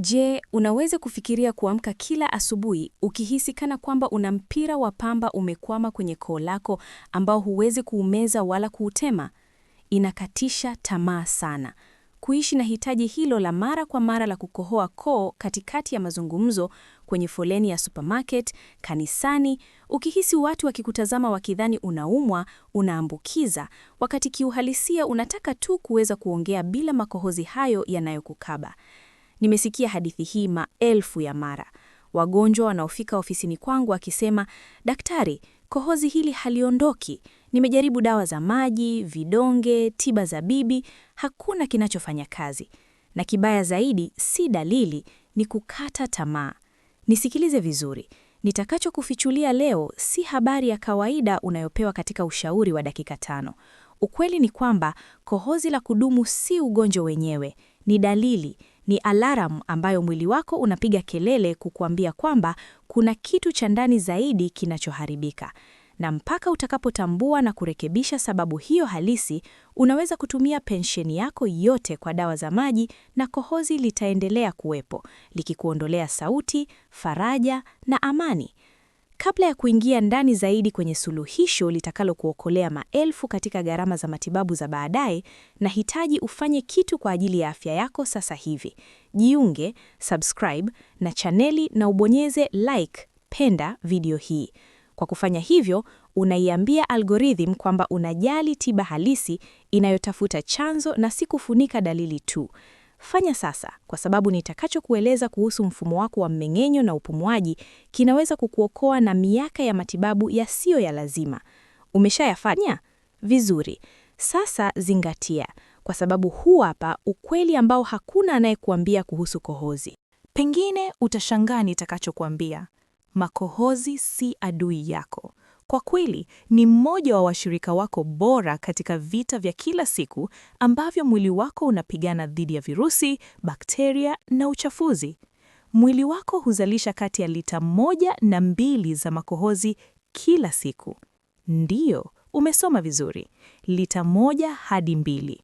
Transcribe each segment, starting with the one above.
Je, unaweza kufikiria kuamka kila asubuhi ukihisi kana kwamba una mpira wa pamba umekwama kwenye koo lako ambao huwezi kuumeza wala kuutema? Inakatisha tamaa sana. Kuishi na hitaji hilo la mara kwa mara la kukohoa koo katikati ya mazungumzo, kwenye foleni ya supermarket, kanisani, ukihisi watu wakikutazama wakidhani unaumwa, unaambukiza, wakati kiuhalisia unataka tu kuweza kuongea bila makohozi hayo yanayokukaba. Nimesikia hadithi hii maelfu ya mara. Wagonjwa wanaofika ofisini kwangu wakisema, "Daktari, kohozi hili haliondoki. Nimejaribu dawa za maji, vidonge, tiba za bibi, hakuna kinachofanya kazi." Na kibaya zaidi, si dalili, ni kukata tamaa. Nisikilize vizuri. Nitakachokufichulia leo si habari ya kawaida unayopewa katika ushauri wa dakika 5. Ukweli ni kwamba kohozi la kudumu si ugonjwa wenyewe, ni dalili, ni alarm ambayo mwili wako unapiga kelele kukuambia kwamba kuna kitu cha ndani zaidi kinachoharibika. Na mpaka utakapotambua na kurekebisha sababu hiyo halisi, unaweza kutumia pensheni yako yote kwa dawa za maji na kohozi litaendelea kuwepo, likikuondolea sauti, faraja na amani. Kabla ya kuingia ndani zaidi kwenye suluhisho litakalo kuokolea maelfu katika gharama za matibabu za baadaye, nahitaji ufanye kitu kwa ajili ya afya yako sasa hivi. Jiunge, subscribe na chaneli na ubonyeze like, penda video hii. Kwa kufanya hivyo, unaiambia algorithm kwamba unajali tiba halisi inayotafuta chanzo na si kufunika dalili tu. Fanya sasa, kwa sababu nitakachokueleza kuhusu mfumo wako wa mmeng'enyo na upumuaji kinaweza kukuokoa na miaka ya matibabu yasiyo ya lazima. Umeshayafanya? Vizuri. Sasa zingatia, kwa sababu huu hapa ukweli ambao hakuna anayekuambia kuhusu kohozi. Pengine utashangaa nitakachokuambia. Makohozi si adui yako. Kwa kweli, ni mmoja wa washirika wako bora katika vita vya kila siku ambavyo mwili wako unapigana dhidi ya virusi, bakteria na uchafuzi. Mwili wako huzalisha kati ya lita 1 na 2 za makohozi kila siku. Ndiyo, umesoma vizuri. Lita 1 hadi 2.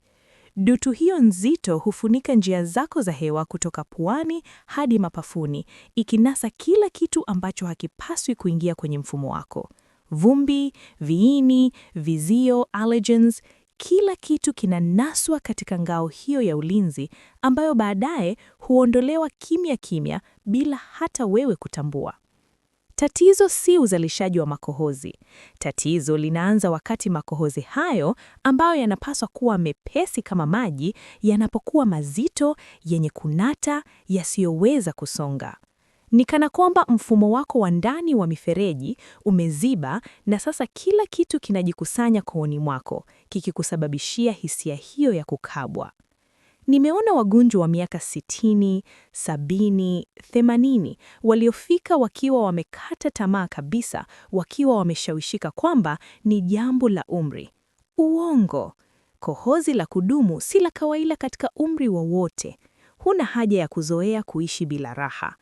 Dutu hiyo nzito hufunika njia zako za hewa kutoka puani hadi mapafuni, ikinasa kila kitu ambacho hakipaswi kuingia kwenye mfumo wako. Vumbi, viini, vizio, allergens, kila kitu kinanaswa katika ngao hiyo ya ulinzi ambayo baadaye huondolewa kimya kimya bila hata wewe kutambua. Tatizo si uzalishaji wa makohozi. Tatizo linaanza wakati makohozi hayo ambayo yanapaswa kuwa mepesi kama maji yanapokuwa mazito, yenye kunata, yasiyoweza kusonga. Ni kana kwamba mfumo wako wa ndani wa mifereji umeziba na sasa kila kitu kinajikusanya kooni mwako, kikikusababishia hisia hiyo ya kukabwa. Nimeona wagonjwa wa miaka 60, 70, 80 waliofika wakiwa wamekata tamaa kabisa, wakiwa wameshawishika kwamba ni jambo la umri. Uongo! Kohozi la kudumu si la kawaida katika umri wowote. Huna haja ya kuzoea kuishi bila raha.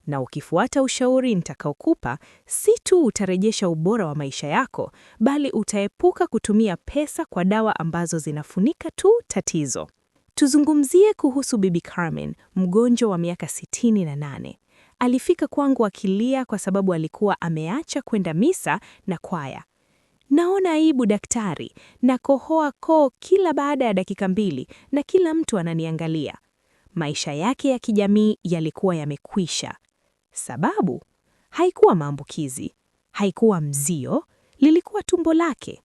Na ukifuata ushauri nitakaokupa, si tu utarejesha ubora wa maisha yako, bali utaepuka kutumia pesa kwa dawa ambazo zinafunika tu tatizo. Tuzungumzie kuhusu Bibi Carmen, mgonjwa wa miaka 68. Alifika kwangu akilia kwa sababu alikuwa ameacha kwenda misa na kwaya. "Naona aibu daktari, nakohoa koo kila baada ya dakika 2 na kila mtu ananiangalia." Maisha yake ya kijamii yalikuwa yamekwisha. Sababu? Haikuwa maambukizi, haikuwa mzio, lilikuwa tumbo lake.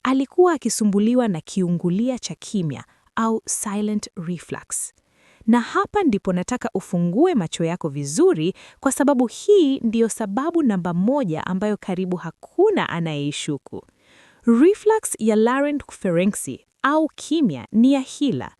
Alikuwa akisumbuliwa na kiungulia cha kimya au silent reflux. Na hapa ndipo nataka ufungue macho yako vizuri, kwa sababu hii ndiyo sababu namba 1 ambayo karibu hakuna anayeishuku. Reflux ya laryngopharynx au kimya ni ya hila.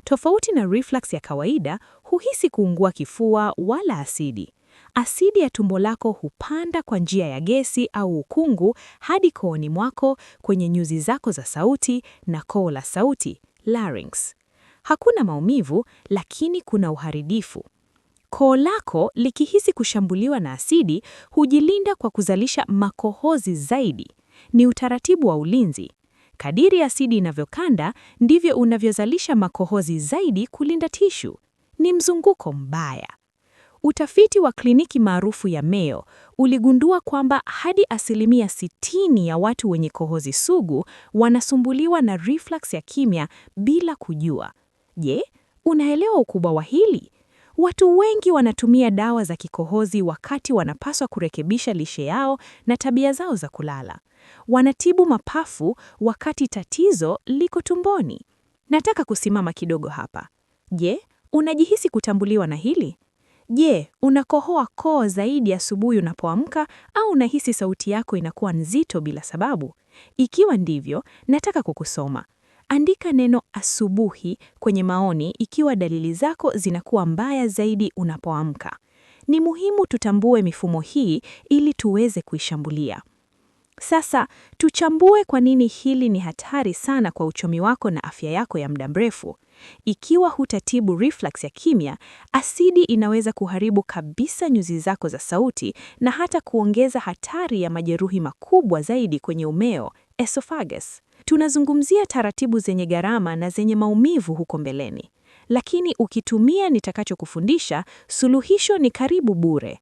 Tofauti na reflux ya kawaida, huhisi kuungua kifua wala asidi. Asidi ya tumbo lako hupanda kwa njia ya gesi au ukungu hadi kooni mwako, kwenye nyuzi zako za sauti na koo la sauti, larynx. Hakuna maumivu, lakini kuna uharibifu. Koo lako likihisi kushambuliwa na asidi, hujilinda kwa kuzalisha makohozi zaidi. Ni utaratibu wa ulinzi. Kadiri asidi inavyokanda, ndivyo unavyozalisha makohozi zaidi kulinda tishu. Ni mzunguko mbaya. Utafiti wa kliniki maarufu ya Mayo uligundua kwamba hadi 60% ya watu wenye kohozi sugu wanasumbuliwa na reflux ya kimya bila kujua. Je, unaelewa ukubwa wa hili? Watu wengi wanatumia dawa za kikohozi wakati wanapaswa kurekebisha lishe yao na tabia zao za kulala. Wanatibu mapafu wakati tatizo liko tumboni. Nataka kusimama kidogo hapa. Je, unajihisi kutambuliwa na hili? Je, unakohoa koo zaidi asubuhi unapoamka au unahisi sauti yako inakuwa nzito bila sababu? Ikiwa ndivyo, nataka kukusoma. Andika neno asubuhi kwenye maoni ikiwa dalili zako zinakuwa mbaya zaidi unapoamka. Ni muhimu tutambue mifumo hii ili tuweze kuishambulia. Sasa, tuchambue kwa nini hili ni hatari sana kwa uchumi wako na afya yako ya muda mrefu. Ikiwa hutatibu reflux ya kimya, asidi inaweza kuharibu kabisa nyuzi zako za sauti na hata kuongeza hatari ya majeruhi makubwa zaidi kwenye umeo, esophagus. Tunazungumzia taratibu zenye gharama na zenye maumivu huko mbeleni. Lakini ukitumia nitakachokufundisha, suluhisho ni karibu bure.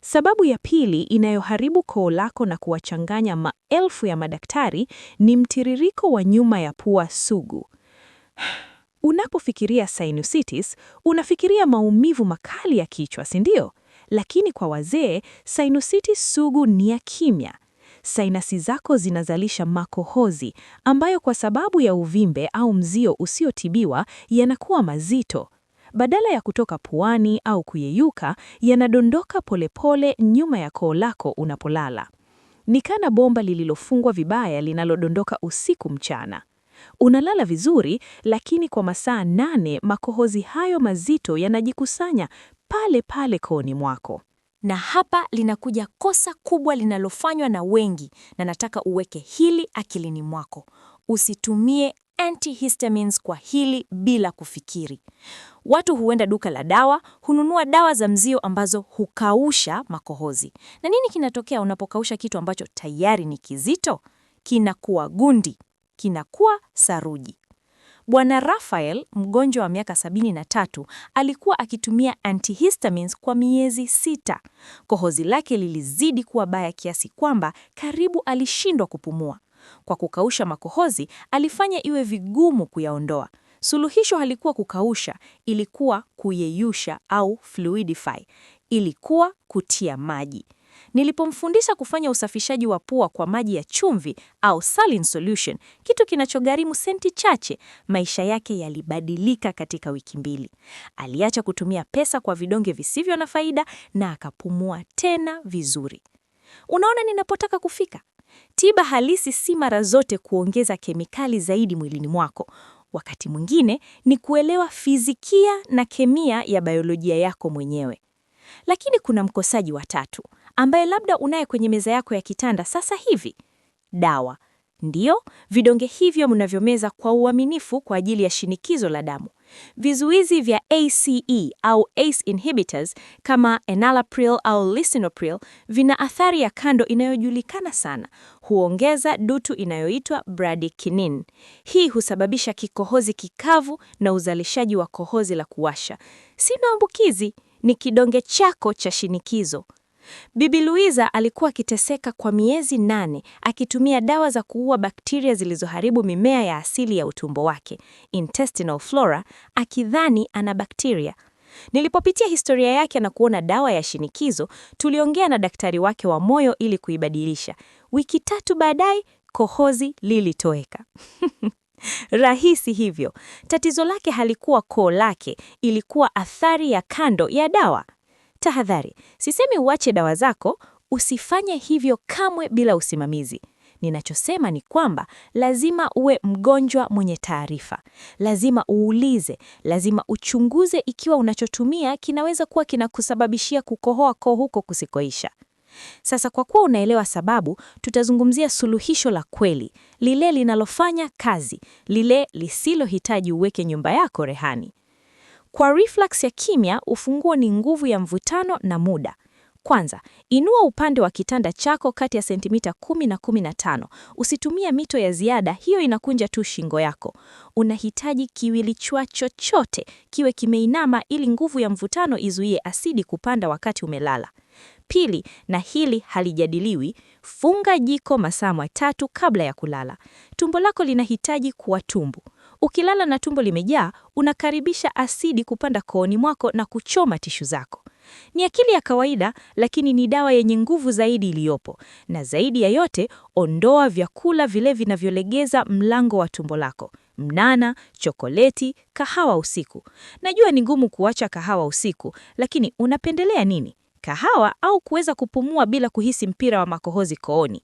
Sababu ya pili inayoharibu koo lako na kuwachanganya maelfu ya madaktari ni mtiririko wa nyuma ya pua sugu. Unapofikiria sinusitis, unafikiria maumivu makali ya kichwa, si ndio? Lakini kwa wazee, sinusitis sugu ni ya kimya. Sainasi zako zinazalisha makohozi ambayo kwa sababu ya uvimbe au mzio usiotibiwa yanakuwa mazito. Badala ya kutoka puani au kuyeyuka, yanadondoka polepole nyuma ya koo lako unapolala. Ni kana bomba lililofungwa vibaya linalodondoka usiku mchana. Unalala vizuri, lakini kwa masaa 8 makohozi hayo mazito yanajikusanya pale pale kooni mwako. Na hapa linakuja kosa kubwa linalofanywa na wengi, na nataka uweke hili akilini mwako. Usitumie antihistamines kwa hili bila kufikiri. Watu huenda duka la dawa, hununua dawa za mzio ambazo hukausha makohozi. Na nini kinatokea unapokausha kitu ambacho tayari ni kizito? Kinakuwa gundi, kinakuwa saruji. Bwana Raphael, mgonjwa wa miaka 73, alikuwa akitumia antihistamines kwa miezi 6. Kohozi lake lilizidi kuwa baya kiasi kwamba karibu alishindwa kupumua. Kwa kukausha makohozi, alifanya iwe vigumu kuyaondoa. Suluhisho halikuwa kukausha, ilikuwa kuyeyusha au fluidify. Ilikuwa kutia maji. Nilipomfundisha kufanya usafishaji wa pua kwa maji ya chumvi au saline solution, kitu kinachogharimu senti chache, maisha yake yalibadilika katika wiki 2. Aliacha kutumia pesa kwa vidonge visivyo na faida na akapumua tena vizuri. Unaona ninapotaka kufika? Tiba halisi si mara zote kuongeza kemikali zaidi mwilini mwako. Wakati mwingine ni kuelewa fizikia na kemia ya biolojia yako mwenyewe. Lakini kuna mkosaji wa tatu, ambaye labda unaye kwenye meza yako ya kitanda sasa hivi. Dawa. Ndiyo, vidonge hivyo mnavyomeza kwa uaminifu kwa ajili ya shinikizo la damu. Vizuizi vya ACE au ACE inhibitors kama enalapril au lisinopril vina athari ya kando inayojulikana sana. Huongeza dutu inayoitwa bradykinin. Hii husababisha kikohozi kikavu na uzalishaji wa kohozi la kuwasha. Si maambukizi, ni kidonge chako cha shinikizo. Bibi Luiza alikuwa akiteseka kwa miezi 8 akitumia dawa za kuua bakteria zilizoharibu mimea ya asili ya utumbo wake, intestinal flora, akidhani ana bakteria. Nilipopitia historia yake na kuona dawa ya shinikizo, tuliongea na daktari wake wa moyo ili kuibadilisha. Wiki 3 baadaye, kohozi lilitoweka. Rahisi hivyo. Tatizo lake halikuwa koo lake, ilikuwa athari ya kando ya dawa. Tahadhari, sisemi uache dawa zako, usifanye hivyo kamwe bila usimamizi. Ninachosema ni kwamba lazima uwe mgonjwa mwenye taarifa. Lazima uulize, lazima uchunguze ikiwa unachotumia kinaweza kuwa kinakusababishia kukohoa koo huko kusikoisha. Sasa kwa kuwa unaelewa sababu, tutazungumzia suluhisho la kweli, lile linalofanya kazi, lile lisilohitaji uweke nyumba yako rehani. Kwa reflux ya kimya, ufunguo ni nguvu ya mvutano na muda. Kwanza, inua upande wa kitanda chako kati ya sentimita 10 na 15. Usitumie mito ya ziada, hiyo inakunja tu shingo yako. Unahitaji kiwilichwa chochote kiwe kimeinama ili nguvu ya mvutano izuie asidi kupanda wakati umelala. Pili, na hili halijadiliwi, funga jiko masaa 3 kabla ya kulala. Tumbo lako linahitaji kuwa tumbo. Ukilala na tumbo limejaa, unakaribisha asidi kupanda kooni mwako na kuchoma tishu zako. Ni akili ya kawaida, lakini ni dawa yenye nguvu zaidi iliyopo. Na zaidi ya yote, ondoa vyakula vile vinavyolegeza mlango wa tumbo lako. Mnana, chokoleti, kahawa usiku. Najua ni ngumu kuacha kahawa usiku, lakini unapendelea nini? Kahawa au kuweza kupumua bila kuhisi mpira wa makohozi kooni?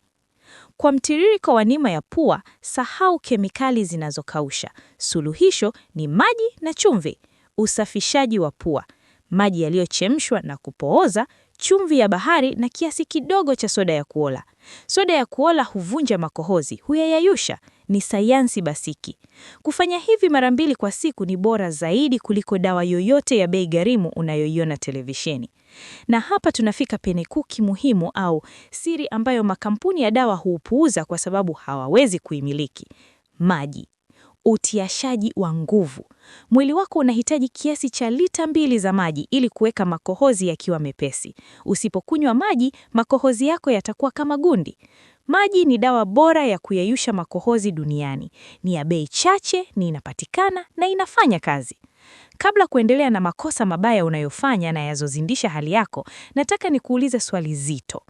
Kwa mtiririko wa nima ya pua, sahau kemikali zinazokausha. Suluhisho ni maji na chumvi. Usafishaji wa pua: maji yaliyochemshwa na kupooza, chumvi ya bahari na kiasi kidogo cha soda ya kuola. Soda ya kuola huvunja makohozi, huyayayusha. Ni sayansi basiki. Kufanya hivi mara 2 kwa siku ni bora zaidi kuliko dawa yoyote ya bei gharimu unayoiona televisheni. Na hapa tunafika penekuki muhimu au siri ambayo makampuni ya dawa huupuuza kwa sababu hawawezi kuimiliki. Maji. Utiashaji wa nguvu. Mwili wako unahitaji kiasi cha lita 2 za maji ili kuweka makohozi yakiwa mepesi. Usipokunywa maji, makohozi yako yatakuwa kama gundi. Maji ni dawa bora ya kuyeyusha makohozi duniani. Ni ya bei chache, ni inapatikana na inafanya kazi. Kabla kuendelea na makosa mabaya unayofanya na yazozindisha hali yako, nataka nikuulize swali zito.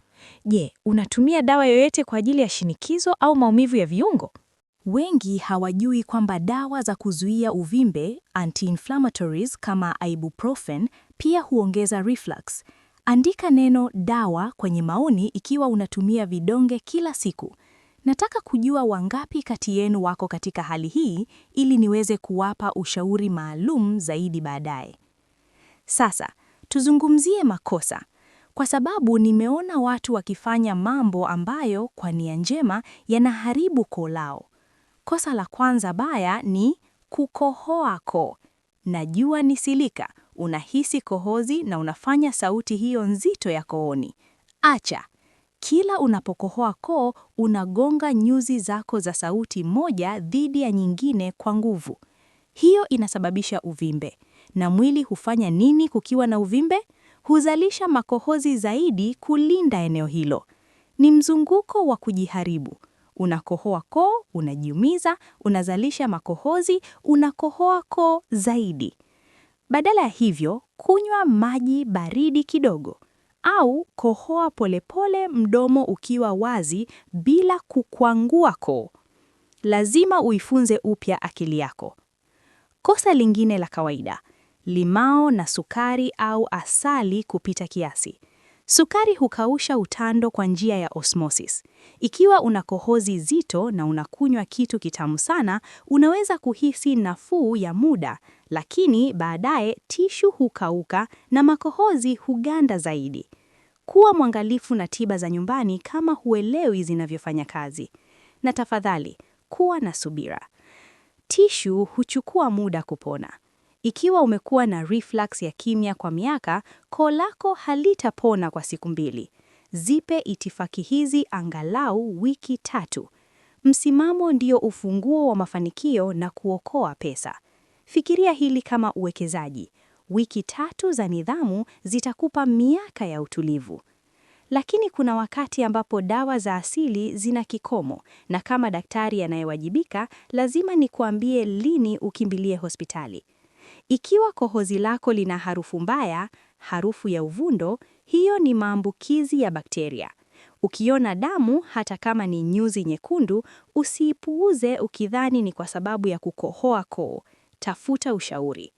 Je, unatumia dawa yoyote kwa ajili ya shinikizo au maumivu ya viungo? Wengi hawajui kwamba dawa za kuzuia uvimbe, anti-inflammatories kama ibuprofen, pia huongeza reflux. Andika neno dawa kwenye maoni ikiwa unatumia vidonge kila siku. Nataka kujua wangapi kati yenu wako katika hali hii ili niweze kuwapa ushauri maalum zaidi baadaye. Sasa, tuzungumzie makosa. Kwa sababu nimeona watu wakifanya mambo ambayo kwa nia njema yanaharibu koo lao. Kosa la kwanza baya ni kukohoa koo. Najua ni silika, unahisi kohozi na unafanya sauti hiyo nzito ya kooni. Acha. Kila unapokohoa koo, unagonga nyuzi zako za sauti moja dhidi ya nyingine kwa nguvu. Hiyo inasababisha uvimbe. Na mwili hufanya nini kukiwa na uvimbe? Huzalisha makohozi zaidi kulinda eneo hilo. Ni mzunguko wa kujiharibu. Unakohoa koo, unajiumiza, unazalisha makohozi, unakohoa koo zaidi. Badala ya hivyo, kunywa maji baridi kidogo. Au kohoa polepole mdomo ukiwa wazi bila kukwangua koo. Lazima uifunze upya akili yako. Kosa lingine la kawaida: limao na sukari au asali kupita kiasi. Sukari hukausha utando kwa njia ya osmosis. Ikiwa una kohozi zito na unakunywa kitu kitamu sana, unaweza kuhisi nafuu ya muda, lakini baadaye tishu hukauka na makohozi huganda zaidi. Kuwa mwangalifu na tiba za nyumbani kama huelewi zinavyofanya kazi. Na tafadhali, kuwa na subira. Tishu huchukua muda kupona. Ikiwa umekuwa na reflux ya kimya kwa miaka, koo lako halitapona kwa siku 2. Zipe itifaki hizi angalau wiki 3. Msimamo ndio ufunguo wa mafanikio na kuokoa pesa. Fikiria hili kama uwekezaji. Wiki 3 za nidhamu zitakupa miaka ya utulivu. Lakini kuna wakati ambapo dawa za asili zina kikomo, na kama daktari anayewajibika, lazima nikuambie lini ukimbilie hospitali. Ikiwa kohozi lako lina harufu mbaya, harufu ya uvundo, hiyo ni maambukizi ya bakteria. Ukiona damu, hata kama ni nyuzi nyekundu, usiipuuze ukidhani ni kwa sababu ya kukohoa koo. Tafuta ushauri.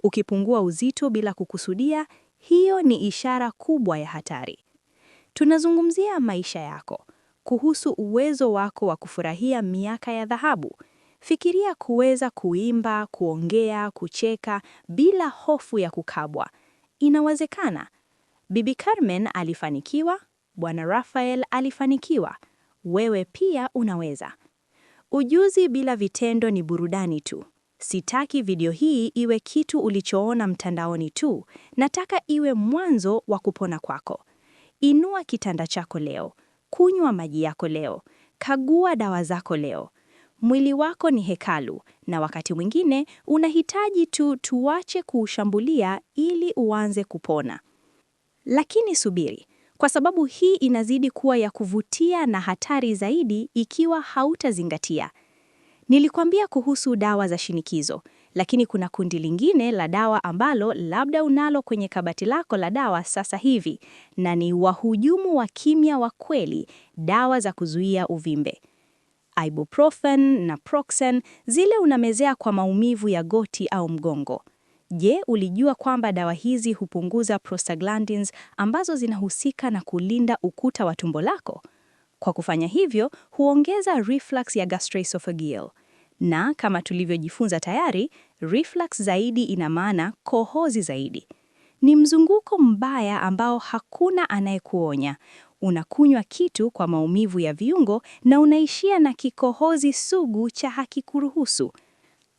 Ukipungua uzito bila kukusudia, hiyo ni ishara kubwa ya hatari. Tunazungumzia maisha yako, kuhusu uwezo wako wa kufurahia miaka ya dhahabu. Fikiria kuweza kuimba, kuongea, kucheka bila hofu ya kukabwa. Inawezekana. Bibi Carmen alifanikiwa, Bwana Raphael alifanikiwa. Wewe pia unaweza. Ujuzi bila vitendo ni burudani tu. Sitaki video hii iwe kitu ulichoona mtandaoni tu. Nataka iwe mwanzo wa kupona kwako. Inua kitanda chako leo, kunywa maji yako leo, kagua dawa zako leo. Mwili wako ni hekalu, na wakati mwingine unahitaji tuache kuushambulia ili uanze kupona. Lakini subiri, kwa sababu hii inazidi kuwa ya kuvutia na hatari zaidi ikiwa hautazingatia. Nilikwambia kuhusu dawa za shinikizo, lakini kuna kundi lingine la dawa ambalo labda unalo kwenye kabati lako la dawa sasa hivi, na ni wahujumu wa kimya wa kweli, dawa za kuzuia uvimbe. Ibuprofen na Proxen, zile unamezea kwa maumivu ya goti au mgongo. Je, ulijua kwamba dawa hizi hupunguza prostaglandins ambazo zinahusika na kulinda ukuta wa tumbo lako? Kwa kufanya hivyo, huongeza reflux ya gastroesophageal. Na kama tulivyojifunza tayari, reflux zaidi ina maana kohozi zaidi. Ni mzunguko mbaya ambao hakuna anayekuonya. Unakunywa kitu kwa maumivu ya viungo na unaishia na kikohozi sugu cha hakikuruhusu.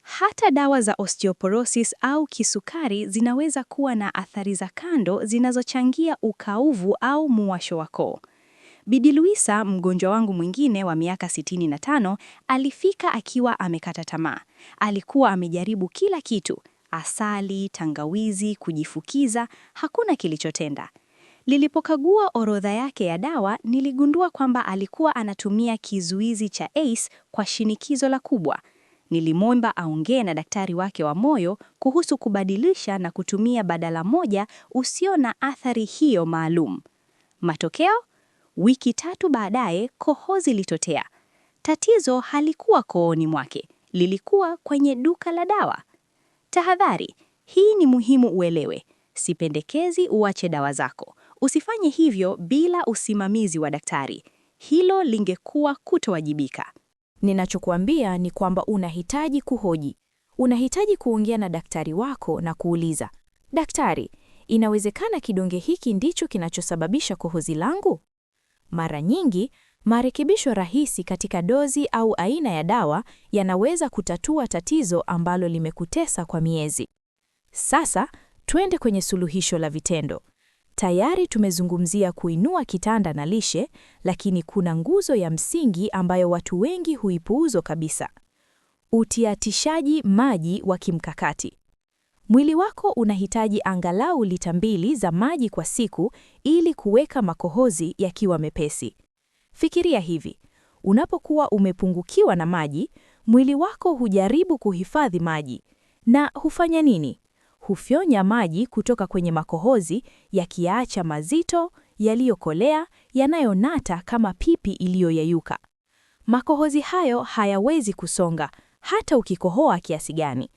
Hata dawa za osteoporosis au kisukari zinaweza kuwa na athari za kando zinazochangia ukauvu au muwasho wa koo. Bidi Luisa, mgonjwa wangu mwingine wa miaka 65, alifika akiwa amekata tamaa. Alikuwa amejaribu kila kitu, asali, tangawizi, kujifukiza, hakuna kilichotenda. Nilipokagua orodha yake ya dawa, niligundua kwamba alikuwa anatumia kizuizi cha ACE kwa shinikizo la kubwa. Nilimwomba aongee na daktari wake wa moyo kuhusu kubadilisha na kutumia badala moja usio na athari hiyo maalum. Matokeo? Wiki 3 baadaye kohozi litotea. Tatizo halikuwa kooni mwake, lilikuwa kwenye duka la dawa. Tahadhari, hii ni muhimu uelewe. Sipendekezi uache dawa zako. Usifanye hivyo bila usimamizi wa daktari. Hilo lingekuwa kutowajibika. Ninachokuambia ni kwamba unahitaji kuhoji. Unahitaji kuongea na daktari wako na kuuliza, daktari, inawezekana kidonge hiki ndicho kinachosababisha kohozi langu? Mara nyingi, marekebisho rahisi katika dozi au aina ya dawa yanaweza kutatua tatizo ambalo limekutesa kwa miezi. Sasa, twende kwenye suluhisho la vitendo. Tayari tumezungumzia kuinua kitanda na lishe, lakini kuna nguzo ya msingi ambayo watu wengi huipuuza kabisa. Utiatishaji maji wa kimkakati. Mwili wako unahitaji angalau lita 2 za maji kwa siku ili kuweka makohozi yakiwa mepesi. Fikiria hivi, unapokuwa umepungukiwa na maji, mwili wako hujaribu kuhifadhi maji. Na hufanya nini? Hufyonya maji kutoka kwenye makohozi yakiyaacha mazito, yaliyokolea, yanayonata kama pipi iliyoyeyuka. Makohozi hayo hayawezi kusonga hata ukikohoa kiasi gani.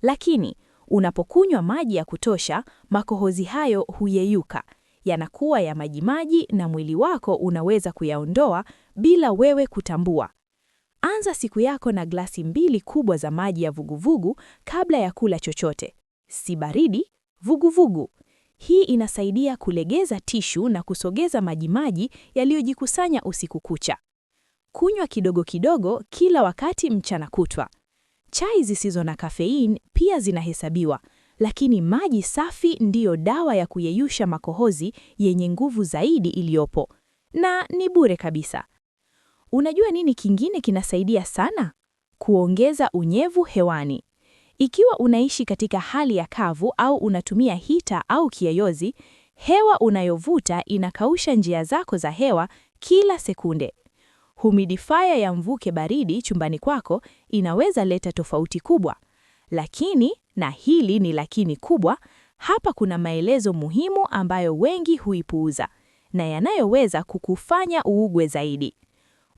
Lakini unapokunywa maji ya kutosha, makohozi hayo huyeyuka, yanakuwa ya majimaji na mwili wako unaweza kuyaondoa bila wewe kutambua. Anza siku yako na glasi 2 kubwa za maji ya vuguvugu kabla ya kula chochote. Si baridi, vuguvugu. Hii inasaidia kulegeza tishu na kusogeza majimaji yaliyojikusanya usiku kucha. Kunywa kidogo kidogo kila wakati mchana kutwa. Chai zisizo na kafein pia zinahesabiwa, lakini maji safi ndiyo dawa ya kuyeyusha makohozi yenye nguvu zaidi iliyopo. Na ni bure kabisa. Unajua nini kingine kinasaidia sana? Kuongeza unyevu hewani. Ikiwa unaishi katika hali ya kavu au unatumia hita au kiyoyozi, hewa unayovuta inakausha njia zako za hewa kila sekunde. Humidifier ya mvuke baridi chumbani kwako inaweza leta tofauti kubwa. Lakini, na hili ni lakini kubwa, hapa kuna maelezo muhimu ambayo wengi huipuuza na yanayoweza kukufanya uugwe zaidi.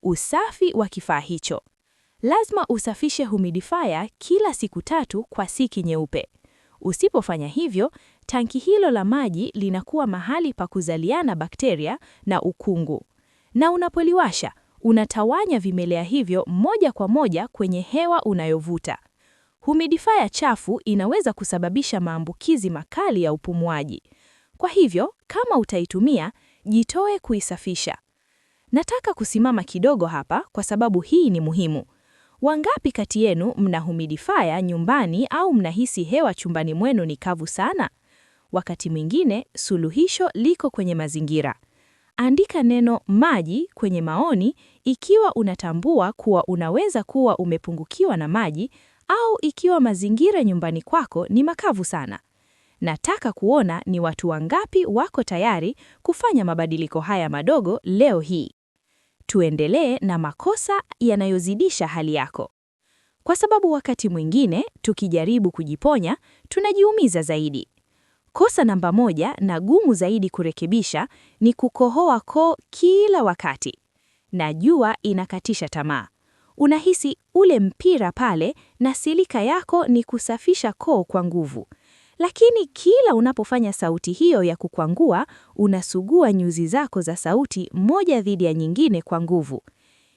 Usafi wa kifaa hicho. Lazima usafishe humidifier kila siku 3 kwa siki nyeupe. Usipofanya hivyo, tanki hilo la maji linakuwa mahali pa kuzaliana bakteria na ukungu. Na unapoliwasha, unatawanya vimelea hivyo moja kwa moja kwenye hewa unayovuta. Humidifier chafu inaweza kusababisha maambukizi makali ya upumuaji. Kwa hivyo, kama utaitumia, jitoe kuisafisha. Nataka kusimama kidogo hapa kwa sababu hii ni muhimu. Wangapi kati yenu mna humidifier nyumbani au mnahisi hewa chumbani mwenu ni kavu sana? Wakati mwingine, suluhisho liko kwenye mazingira. Andika neno maji kwenye maoni ikiwa unatambua kuwa unaweza kuwa umepungukiwa na maji au ikiwa mazingira nyumbani kwako ni makavu sana. Nataka kuona ni watu wangapi wako tayari kufanya mabadiliko haya madogo leo hii. Tuendelee na makosa yanayozidisha hali yako. Kwa sababu wakati mwingine, tukijaribu kujiponya, tunajiumiza zaidi. Kosa namba 1 na gumu zaidi kurekebisha ni kukohoa koo kila wakati. Najua inakatisha tamaa. Unahisi ule mpira pale na silika yako ni kusafisha koo kwa nguvu. Lakini kila unapofanya sauti hiyo ya kukwangua, unasugua nyuzi zako za sauti moja dhidi ya nyingine kwa nguvu.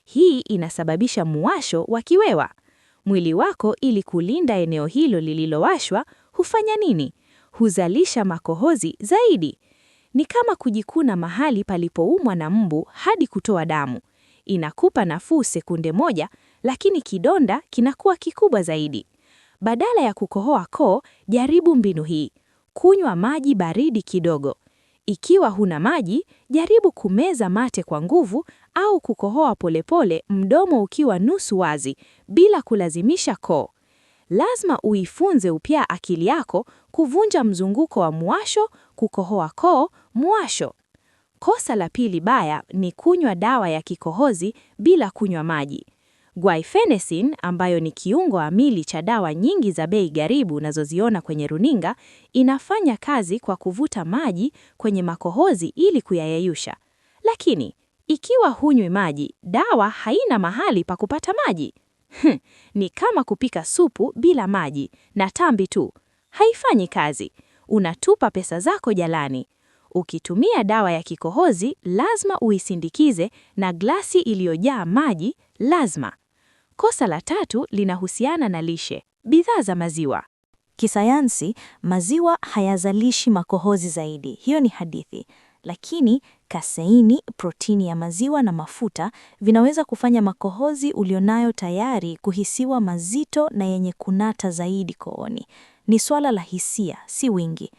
Hii inasababisha muwasho wa kiwewa. Mwili wako ili kulinda eneo hilo lililowashwa, hufanya nini? Huzalisha makohozi zaidi. Ni kama kujikuna mahali palipoumwa na mbu hadi kutoa damu. Inakupa nafuu sekunde moja, lakini kidonda kinakuwa kikubwa zaidi. Badala ya kukohoa koo, jaribu mbinu hii. Kunywa maji baridi kidogo. Ikiwa huna maji, jaribu kumeza mate kwa nguvu au kukohoa polepole, mdomo ukiwa nusu wazi, bila kulazimisha koo. Lazima uifunze upya akili yako kuvunja mzunguko wa muwasho, kukohoa koo, muwasho. Kosa la pili baya ni kunywa dawa ya kikohozi bila kunywa maji. Guaifenesin, ambayo ni kiungo amili cha dawa nyingi za bei gharibu unazoziona kwenye runinga, inafanya kazi kwa kuvuta maji kwenye makohozi ili kuyayeyusha. Lakini, ikiwa hunywi maji, dawa haina mahali pa kupata maji. Ni kama kupika supu bila maji na tambi tu. Haifanyi kazi. Unatupa pesa zako jalani. Ukitumia dawa ya kikohozi, lazima uisindikize na glasi iliyojaa maji, lazima. Kosa la 3 linahusiana na lishe, bidhaa za maziwa. Kisayansi, maziwa hayazalishi makohozi zaidi. Hiyo ni hadithi. Lakini kaseini, protini ya maziwa na mafuta vinaweza kufanya makohozi ulionayo tayari kuhisiwa mazito na yenye kunata zaidi kooni. Ni swala la hisia, si wingi.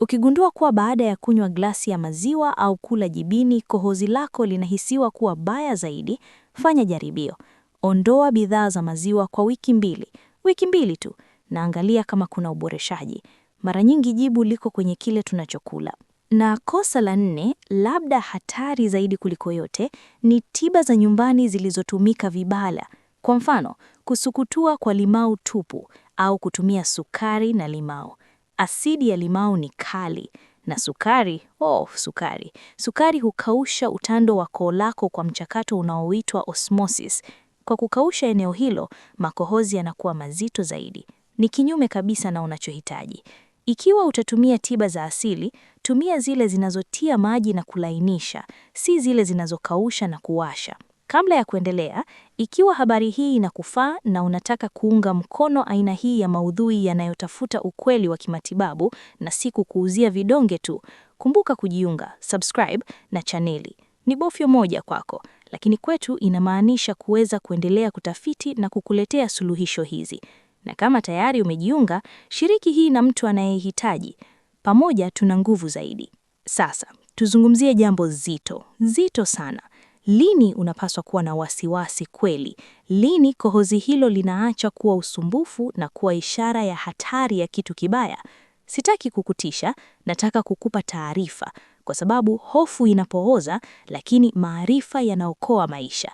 Ukigundua kuwa baada ya kunywa glasi ya maziwa au kula jibini kohozi lako linahisiwa kuwa baya zaidi, fanya jaribio. Ondoa bidhaa za maziwa kwa wiki 2. Wiki 2 tu, na angalia kama kuna uboreshaji. Mara nyingi jibu liko kwenye kile tunachokula. Na kosa la 4, labda hatari zaidi kuliko yote, ni tiba za nyumbani zilizotumika vibaya. Kwa mfano, kusukutua kwa limau tupu au kutumia sukari na limau. Asidi ya limau ni kali na sukari, Sukari hukausha utando wa koo lako kwa mchakato unaoitwa osmosis. Kwa kukausha eneo hilo, makohozi yanakuwa mazito zaidi. Ni kinyume kabisa na unachohitaji. Ikiwa utatumia tiba za asili, tumia zile zinazotia maji na kulainisha, si zile zinazokausha na kuwasha. Kabla ya kuendelea, ikiwa habari hii inakufaa na unataka kuunga mkono aina hii ya maudhui yanayotafuta ukweli wa kimatibabu na si kukuuzia vidonge tu, kumbuka kujiunga, subscribe na chaneli. Ni bofyo moja kwako, lakini kwetu inamaanisha kuweza kuendelea kutafiti na kukuletea suluhisho hizi. Na kama tayari umejiunga, shiriki hii na mtu anayehitaji. Pamoja tuna nguvu zaidi. Sasa, tuzungumzie jambo zito sana. Lini unapaswa kuwa na wasiwasi kweli? Lini kohozi hilo linaacha kuwa usumbufu na kuwa ishara ya hatari ya kitu kibaya? Sitaki kukutisha, nataka kukupa taarifa, kwa sababu hofu inapooza, lakini maarifa yanaokoa maisha.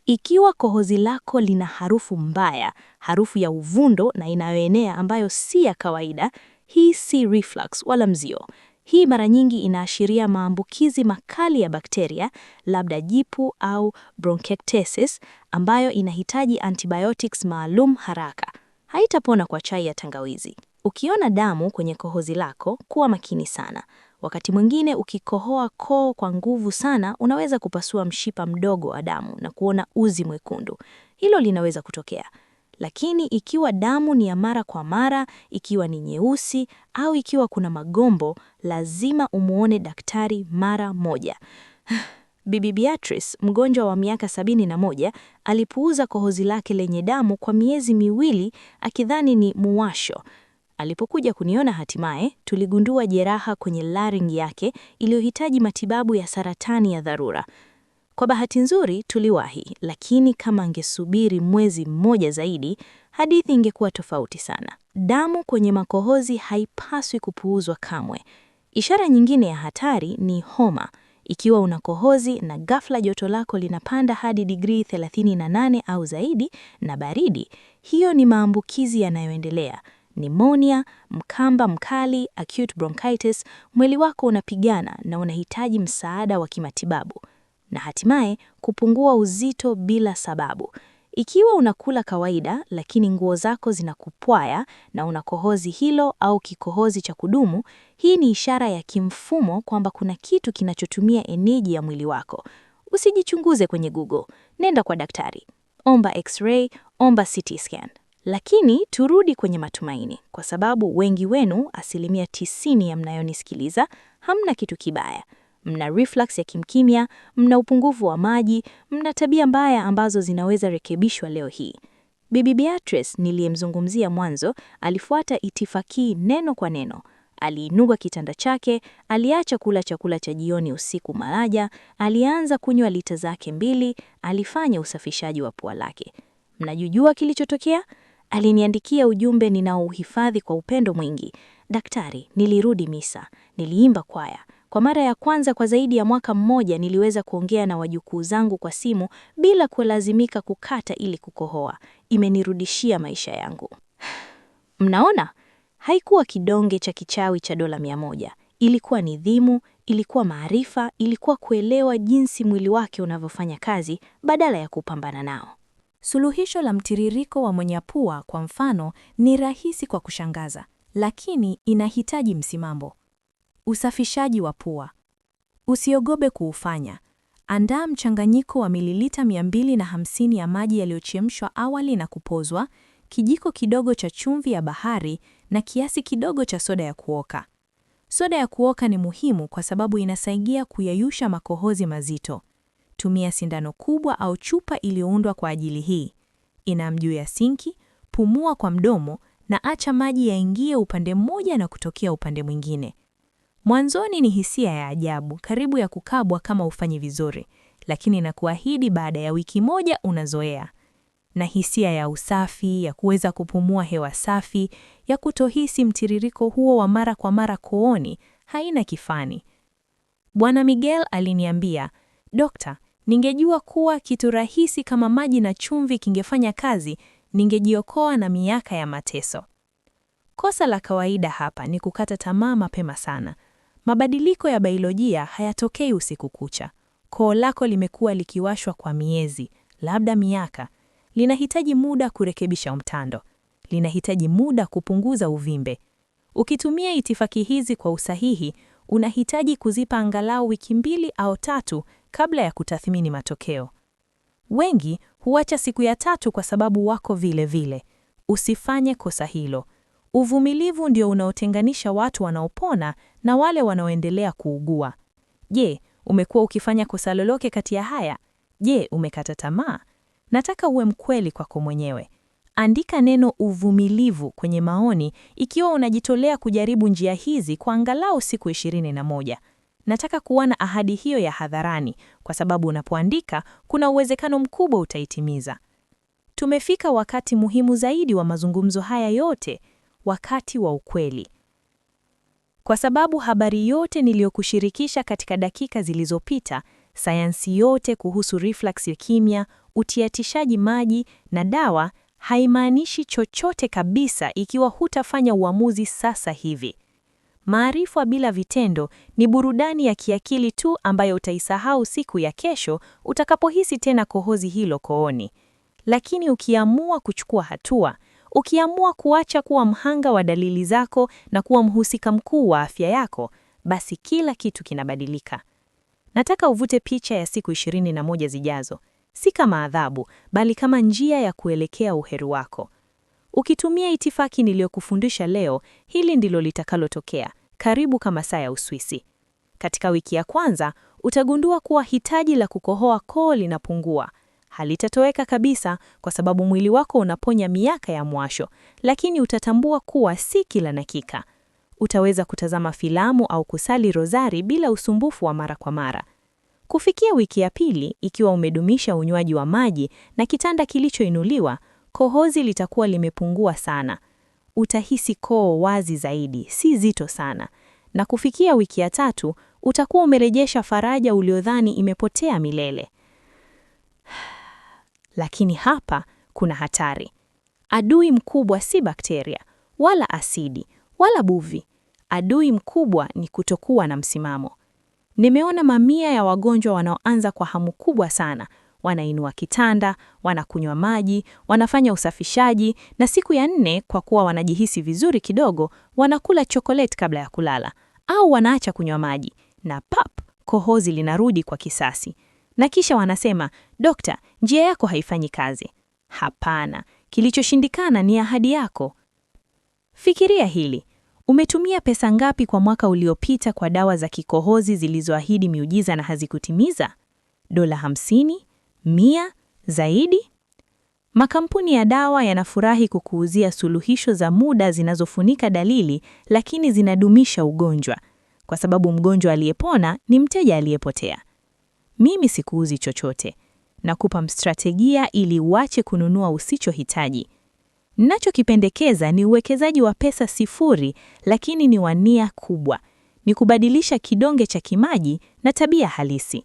Ikiwa kohozi lako lina harufu mbaya, harufu ya uvundo na inayoenea ambayo si ya kawaida, hii si reflux wala mzio. Hii mara nyingi inaashiria maambukizi makali ya bakteria, labda jipu au bronchiectasis, ambayo inahitaji antibiotics maalum haraka. Haitapona kwa chai ya tangawizi. Ukiona damu kwenye kohozi lako, kuwa makini sana. Wakati mwingine ukikohoa koo kwa nguvu sana, unaweza kupasua mshipa mdogo wa damu na kuona uzi mwekundu. Hilo linaweza kutokea. Lakini ikiwa damu ni ya mara kwa mara, ikiwa ni nyeusi, au ikiwa kuna magombo, lazima umuone daktari mara moja. Bibi Beatrice, mgonjwa wa miaka 71, alipuuza kohozi lake lenye damu kwa miezi 2 akidhani ni muwasho. Alipokuja kuniona hatimaye, tuligundua jeraha kwenye larynx yake iliyohitaji matibabu ya saratani ya dharura. Kwa bahati nzuri tuliwahi, lakini kama angesubiri mwezi mmoja zaidi, hadithi ingekuwa tofauti sana. Damu kwenye makohozi haipaswi kupuuzwa kamwe. Ishara nyingine ya hatari ni homa. Ikiwa una kohozi na ghafla joto lako linapanda hadi digrii 38 au zaidi na baridi, hiyo ni maambukizi yanayoendelea. Pneumonia, mkamba mkali, acute bronchitis, mwili wako unapigana na unahitaji msaada wa kimatibabu. Na hatimaye kupungua uzito bila sababu. Ikiwa unakula kawaida lakini nguo zako zinakupwaya na una kohozi hilo au kikohozi cha kudumu, hii ni ishara ya kimfumo kwamba kuna kitu kinachotumia eneji ya mwili wako. Usijichunguze kwenye Google, nenda kwa daktari. Omba X-ray, omba CT scan. Lakini turudi kwenye matumaini, kwa sababu wengi wenu, 90% ya mnayonisikiliza, hamna kitu kibaya. Mna reflux ya kimkimya, mna upungufu wa maji, mna tabia mbaya ambazo zinaweza rekebishwa leo hii. Bibi Beatrice niliyemzungumzia mwanzo alifuata itifaki neno kwa neno. Aliinuka kitanda chake, aliacha kula chakula cha jioni usiku maraja, alianza kunywa lita zake 2, alifanya usafishaji wa pua lake. Mnajua kilichotokea? Aliniandikia ujumbe ninaouhifadhi kwa upendo mwingi. Daktari, nilirudi misa, niliimba kwaya. Kwa mara ya kwanza kwa zaidi ya mwaka mmoja niliweza kuongea na wajukuu zangu kwa simu bila kulazimika kukata ili kukohoa. Imenirudishia maisha yangu. Mnaona? Haikuwa kidonge cha kichawi cha dola 100. Ilikuwa nidhamu, ilikuwa maarifa, ilikuwa kuelewa jinsi mwili wake unavyofanya kazi badala ya kupambana nao. Suluhisho la mtiririko wa mwenyapua kwa mfano ni rahisi kwa kushangaza, lakini inahitaji msimamo. Usafishaji wa pua. Usiogope kuufanya. Andaa mchanganyiko wa mililita 250 ya maji yaliyochemshwa awali na kupozwa, kijiko kidogo cha chumvi ya bahari na kiasi kidogo cha soda ya kuoka. Soda ya kuoka ni muhimu kwa sababu inasaidia kuyayusha makohozi mazito. Tumia sindano kubwa au chupa iliyoundwa kwa ajili hii. Ina juu ya sinki, pumua kwa mdomo na acha maji yaingie upande mmoja na kutokea upande mwingine. Mwanzoni ni hisia ya ajabu, karibu ya kukabwa kama ufanyi vizuri, lakini nakuahidi baada ya wiki moja unazoea. Na hisia ya usafi, ya kuweza kupumua hewa safi, ya kutohisi mtiririko huo wa mara kwa mara kooni, haina kifani. Bwana Miguel aliniambia, "Dokta, ningejua kuwa kitu rahisi kama maji na chumvi kingefanya kazi, ningejiokoa na miaka ya mateso." Kosa la kawaida hapa ni kukata tamaa mapema sana. Mabadiliko ya biolojia hayatokei usiku kucha. Koo lako limekuwa likiwashwa kwa miezi, labda miaka. Linahitaji muda kurekebisha mtando. Linahitaji muda kupunguza uvimbe. Ukitumia itifaki hizi kwa usahihi, unahitaji kuzipa angalau wiki 2 au 3 kabla ya kutathmini matokeo. Wengi huacha siku ya 3 kwa sababu wako vile vile. Usifanye kosa hilo. Uvumilivu ndio unaotenganisha watu wanaopona na wale wanaoendelea kuugua. Je, umekuwa ukifanya kosa lolote kati ya haya? Je, umekata tamaa? Nataka uwe mkweli kwako mwenyewe. Andika neno uvumilivu kwenye maoni ikiwa unajitolea kujaribu njia hizi kwa angalau siku 21. Nataka kuona ahadi hiyo ya hadharani kwa sababu unapoandika kuna uwezekano mkubwa utaitimiza. Tumefika wakati muhimu zaidi wa mazungumzo haya yote, wakati wa ukweli. Kwa sababu habari yote niliyokushirikisha katika dakika zilizopita, sayansi yote kuhusu reflux ya kimya, utiatishaji maji na dawa, haimaanishi chochote kabisa ikiwa hutafanya uamuzi sasa hivi. Maarifa bila vitendo ni burudani ya kiakili tu ambayo utaisahau siku ya kesho utakapohisi tena kohozi hilo kooni. Lakini ukiamua kuchukua hatua, ukiamua kuacha kuwa mhanga wa dalili zako na kuwa mhusika mkuu wa afya yako, basi kila kitu kinabadilika. Nataka uvute picha ya siku 21 zijazo, si kama adhabu, bali kama njia ya kuelekea uheri wako. Ukitumia itifaki niliyokufundisha leo, hili ndilo litakalotokea, karibu kama saa ya Uswisi. Katika wiki ya kwanza, utagundua kuwa hitaji la kukohoa koo linapungua. Halitatoweka kabisa kwa sababu mwili wako unaponya miaka ya mwasho, lakini utatambua kuwa si kila dakika. Utaweza kutazama filamu au kusali rozari bila usumbufu wa mara kwa mara. Kufikia wiki ya pili, ikiwa umedumisha unywaji wa maji na kitanda kilichoinuliwa, kohozi litakuwa limepungua sana. Utahisi koo wazi zaidi, si zito sana. Na kufikia wiki ya tatu, utakuwa umerejesha faraja uliodhani imepotea milele. Lakini hapa kuna hatari. Adui mkubwa si bakteria, wala asidi, wala buvi. Adui mkubwa ni kutokuwa na msimamo. Nimeona mamia ya wagonjwa wanaoanza kwa hamu kubwa sana. Wanainua kitanda, wanakunywa maji, wanafanya usafishaji, na siku ya 4 kwa kuwa wanajihisi vizuri kidogo, wanakula chokoleti kabla ya kulala, au wanaacha kunywa maji, na kohozi linarudi kwa kisasi. Na kisha wanasema, "Dokta, njia yako haifanyi kazi." Hapana, kilichoshindikana ni ahadi yako. Fikiria hili. Umetumia pesa ngapi kwa mwaka uliopita kwa dawa za kikohozi zilizoahidi miujiza na hazikutimiza? $50, 100, zaidi? Makampuni ya dawa yanafurahi kukuuzia suluhisho za muda zinazofunika dalili, lakini zinadumisha ugonjwa, kwa sababu mgonjwa aliyepona ni mteja aliyepotea. Mimi sikuuzi chochote. Nakupa strategia ili uache kununua usichohitaji. Ninachokipendekeza ni uwekezaji wa pesa sifuri, lakini ni wa nia kubwa. Ni kubadilisha kidonge cha kimaji na tabia halisi.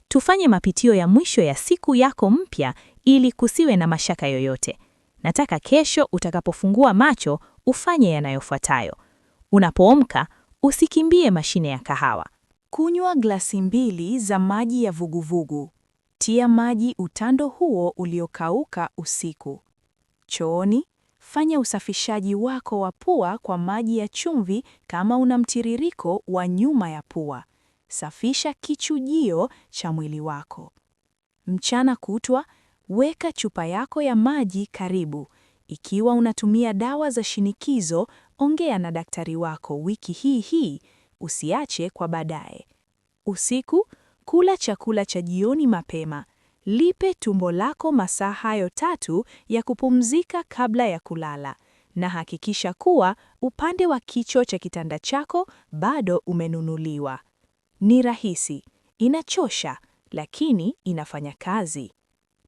Tufanye mapitio ya mwisho ya siku yako mpya ili kusiwe na mashaka yoyote. Nataka kesho utakapofungua macho ufanye yanayofuatayo. Unapoamka, usikimbie mashine ya kahawa. Kunywa glasi 2 za maji ya vuguvugu. Tia maji utando huo uliokauka usiku. Chooni, fanya usafishaji wako wa pua kwa maji ya chumvi kama una mtiririko wa nyuma ya pua. Safisha kichujio cha mwili wako. Mchana kutwa, weka chupa yako ya maji karibu. Ikiwa unatumia dawa za shinikizo, ongea na daktari wako wiki hii, usiache kwa baadaye. Usiku, kula chakula cha jioni mapema. Lipe tumbo lako masaa hayo 3 ya kupumzika kabla ya kulala, na hakikisha kuwa upande wa kichwa cha kitanda chako bado umenunuliwa. Ni rahisi, inachosha, lakini inafanya kazi.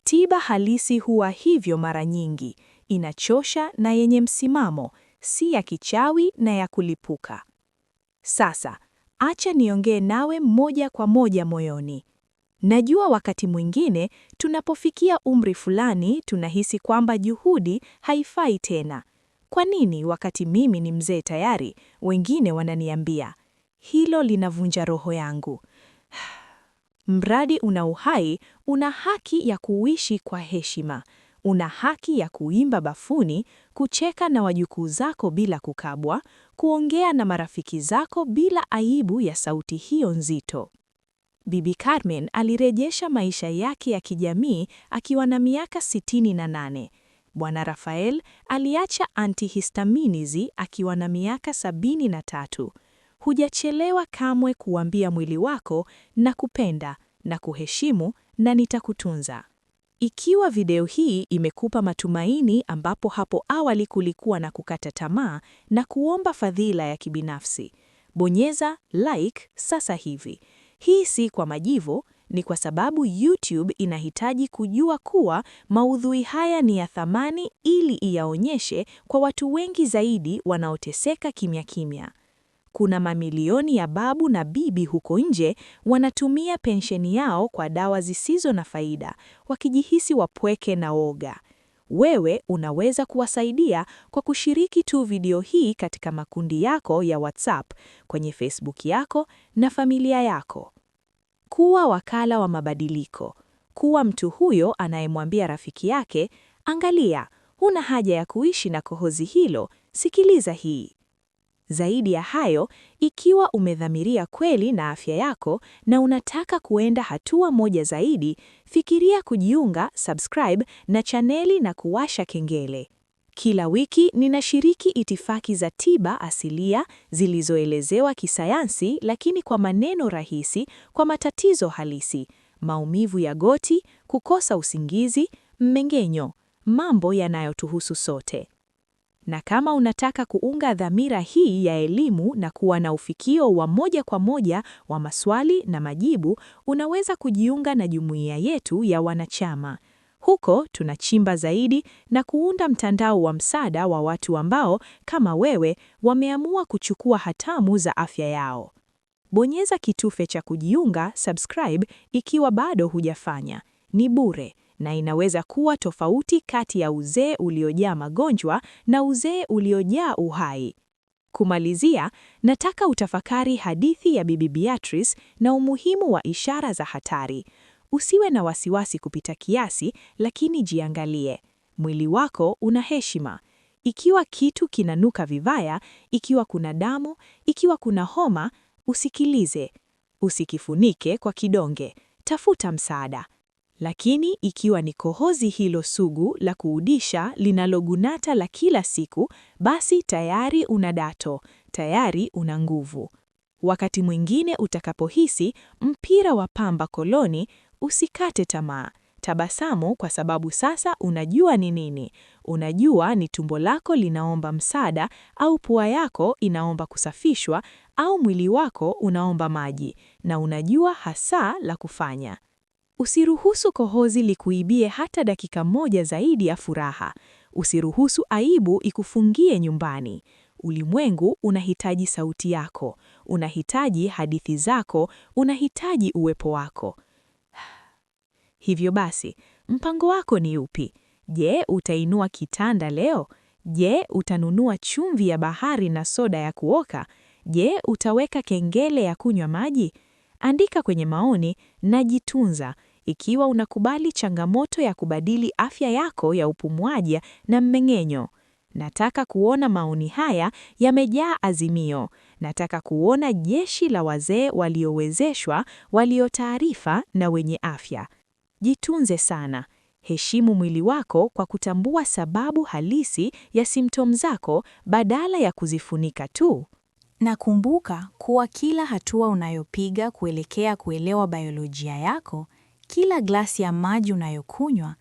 Tiba halisi huwa hivyo mara nyingi, inachosha na yenye msimamo, si ya kichawi na ya kulipuka. Sasa, acha niongee nawe moja kwa moja moyoni. Najua wakati mwingine tunapofikia umri fulani tunahisi kwamba juhudi haifai tena. Kwa nini wakati mimi ni mzee tayari, wengine wananiambia, hilo linavunja roho yangu. Mradi una uhai, una haki ya kuishi kwa heshima. Una haki ya kuimba bafuni, kucheka na wajukuu zako bila kukabwa, kuongea na marafiki zako bila aibu ya sauti hiyo nzito. Bibi Carmen alirejesha maisha yake ya kijamii akiwa na miaka 68. Bwana Rafael aliacha antihistaminizi akiwa na miaka 73. Hujachelewa kamwe kuambia mwili wako na kupenda na kuheshimu na nitakutunza. Ikiwa video hii imekupa matumaini ambapo hapo awali kulikuwa na kukata tamaa na kuomba fadhila ya kibinafsi, bonyeza like sasa hivi. Hii si kwa majivu, ni kwa sababu YouTube inahitaji kujua kuwa maudhui haya ni ya thamani ili iyaonyeshe kwa watu wengi zaidi wanaoteseka kimya kimya. Kuna mamilioni ya babu na bibi huko nje wanatumia pensheni yao kwa dawa zisizo na faida, wakijihisi wapweke na woga. Wewe unaweza kuwasaidia kwa kushiriki tu video hii katika makundi yako ya WhatsApp, kwenye Facebook yako na familia yako. Kuwa wakala wa mabadiliko. Kuwa mtu huyo anayemwambia rafiki yake, angalia, huna haja ya kuishi na kohozi hilo, sikiliza hii. Zaidi ya hayo, ikiwa umedhamiria kweli na afya yako na unataka kuenda hatua moja zaidi, fikiria kujiunga, subscribe na chaneli na kuwasha kengele. Kila wiki ninashiriki itifaki za tiba asilia zilizoelezewa kisayansi lakini kwa maneno rahisi kwa matatizo halisi. maumivu ya goti, kukosa usingizi, mmeng'enyo, mambo yanayotuhusu sote. Na kama unataka kuunga dhamira hii ya elimu na kuwa na ufikio wa moja kwa moja wa maswali na majibu, unaweza kujiunga na jumuiya yetu ya wanachama. Huko tunachimba zaidi na kuunda mtandao wa msaada wa watu ambao, kama wewe, wameamua kuchukua hatamu za afya yao. Bonyeza kitufe cha kujiunga, subscribe, ikiwa bado hujafanya. Ni bure na inaweza kuwa tofauti kati ya uzee uliojaa magonjwa na uzee uliojaa uhai. Kumalizia, nataka utafakari hadithi ya Bibi Beatrice na umuhimu wa ishara za hatari. Usiwe na wasiwasi kupita kiasi, lakini jiangalie. Mwili wako una heshima. Ikiwa kitu kinanuka vibaya, ikiwa kuna damu, ikiwa kuna homa, usikilize. Usikifunike kwa kidonge. Tafuta msaada. Lakini ikiwa ni kohozi hilo sugu la kuudisha linalogunata la kila siku, basi tayari una dato, tayari una nguvu. Wakati mwingine utakapohisi mpira wa pamba koloni, usikate tamaa. Tabasamu kwa sababu sasa unajua ni nini. Unajua ni tumbo lako linaomba msaada, au pua yako inaomba kusafishwa, au mwili wako unaomba maji, na unajua hasa la kufanya. Usiruhusu kohozi likuibie hata dakika moja zaidi ya furaha. Usiruhusu aibu ikufungie nyumbani. Ulimwengu unahitaji sauti yako, unahitaji hadithi zako, unahitaji uwepo wako. Hivyo basi, mpango wako ni upi? Je, utainua kitanda leo? Je, utanunua chumvi ya bahari na soda ya kuoka? Je, utaweka kengele ya kunywa maji? Andika kwenye maoni na jitunza ikiwa unakubali changamoto ya kubadili afya yako ya upumuaji na mmeng'enyo. Nataka kuona maoni haya yamejaa azimio. Nataka kuona jeshi la wazee waliowezeshwa, waliotaarifa na wenye afya. Jitunze sana. Heshimu mwili wako kwa kutambua sababu halisi ya symptoms zako badala ya kuzifunika tu. Na kumbuka kuwa kila hatua unayopiga kuelekea kuelewa biolojia yako, kila glasi ya maji unayokunywa,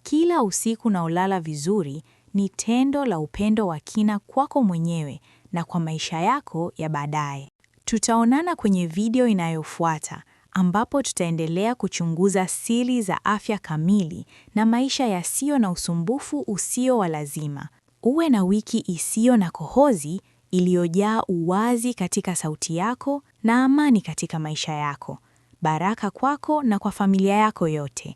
kila usiku unaolala vizuri ni tendo la upendo wa kina kwako mwenyewe na kwa maisha yako ya baadaye. Tutaonana kwenye video inayofuata ambapo tutaendelea kuchunguza siri za afya kamili na maisha yasiyo na usumbufu usio wa lazima. Uwe na wiki isiyo na kohozi, iliyojaa uwazi katika sauti yako na amani katika maisha yako. Baraka kwako na kwa familia yako yote.